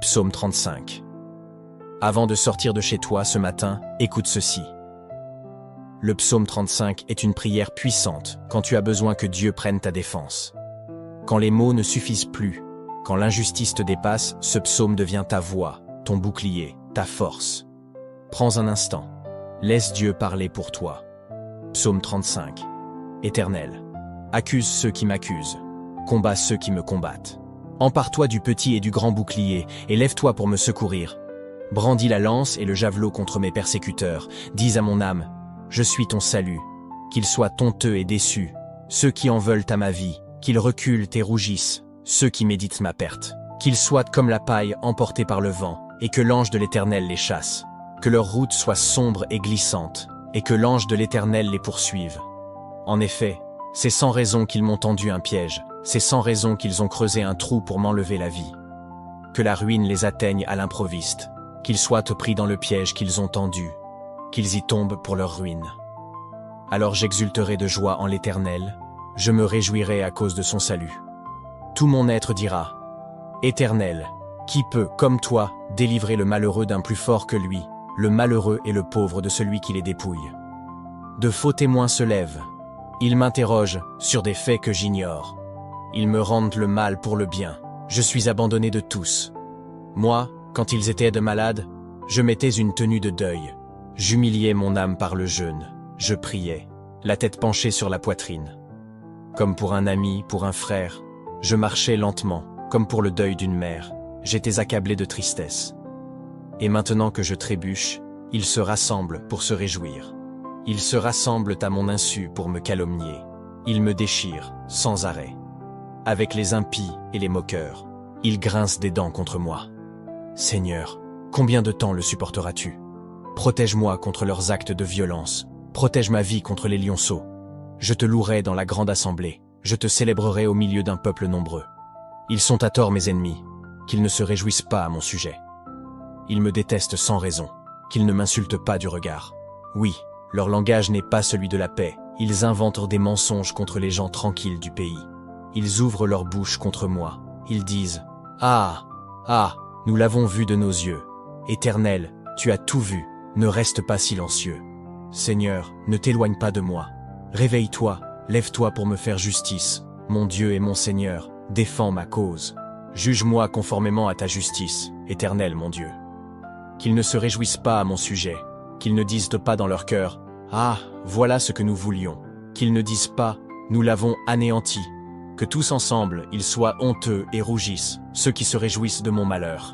psaume 35. Avant de sortir de chez toi ce matin, écoute ceci. Le psaume 35 est une prière puissante quand tu as besoin que Dieu prenne ta défense. Quand les mots ne suffisent plus, quand l'injustice te dépasse, ce psaume devient ta voix, ton bouclier, ta force. Prends un instant. Laisse Dieu parler pour toi. Psaume 35. Éternel, accuse ceux qui m'accusent. Combat ceux qui me combattent. Empare-toi du petit et du grand bouclier, et lève-toi pour me secourir. Brandis la lance et le javelot contre mes persécuteurs. Dis à mon âme, je suis ton salut. Qu'ils soient honteux et déçus, ceux qui en veulent à ma vie, qu'ils reculent et rougissent, ceux qui méditent ma perte. Qu'ils soient comme la paille emportée par le vent, et que l'ange de l'Éternel les chasse. Que leur route soit sombre et glissante, et que l'ange de l'Éternel les poursuive. En effet, c'est sans raison qu'ils m'ont tendu un piège, c'est sans raison qu'ils ont creusé un trou pour m'enlever la vie. Que la ruine les atteigne à l'improviste, qu'ils soient pris dans le piège qu'ils ont tendu, qu'ils y tombent pour leur ruine. Alors j'exulterai de joie en l'Éternel, je me réjouirai à cause de son salut. Tout mon être dira, Éternel, qui peut, comme toi, délivrer le malheureux d'un plus fort que lui, le malheureux et le pauvre de celui qui les dépouille. De faux témoins se lèvent. Ils m'interrogent sur des faits que j'ignore. Ils me rendent le mal pour le bien. Je suis abandonné de tous. Moi, quand ils étaient de malades, je mettais une tenue de deuil. J'humiliais mon âme par le jeûne. Je priais, la tête penchée sur la poitrine. Comme pour un ami, pour un frère, je marchais lentement, comme pour le deuil d'une mère. J'étais accablé de tristesse. Et maintenant que je trébuche, ils se rassemblent pour se réjouir. Ils se rassemblent à mon insu pour me calomnier. Ils me déchirent, sans arrêt. Avec les impies et les moqueurs, ils grincent des dents contre moi. Seigneur, combien de temps le supporteras-tu? Protège-moi contre leurs actes de violence. Protège ma vie contre les lionceaux. Je te louerai dans la grande assemblée. Je te célébrerai au milieu d'un peuple nombreux. Ils sont à tort mes ennemis, qu'ils ne se réjouissent pas à mon sujet. Ils me détestent sans raison, qu'ils ne m'insultent pas du regard. Oui, leur langage n'est pas celui de la paix. Ils inventent des mensonges contre les gens tranquilles du pays. Ils ouvrent leur bouche contre moi. Ils disent « Ah, ah, nous l'avons vu de nos yeux. Éternel, tu as tout vu, ne reste pas silencieux. Seigneur, ne t'éloigne pas de moi. Réveille-toi, lève-toi pour me faire justice. Mon Dieu et mon Seigneur, défends ma cause. Juge-moi conformément à ta justice, Éternel mon Dieu. Qu'ils ne se réjouissent pas à mon sujet, qu'ils ne disent pas dans leur cœur « Ah, voilà ce que nous voulions », qu'ils ne disent pas « Nous l'avons anéanti », que tous ensemble ils soient honteux et rougissent, ceux qui se réjouissent de mon malheur.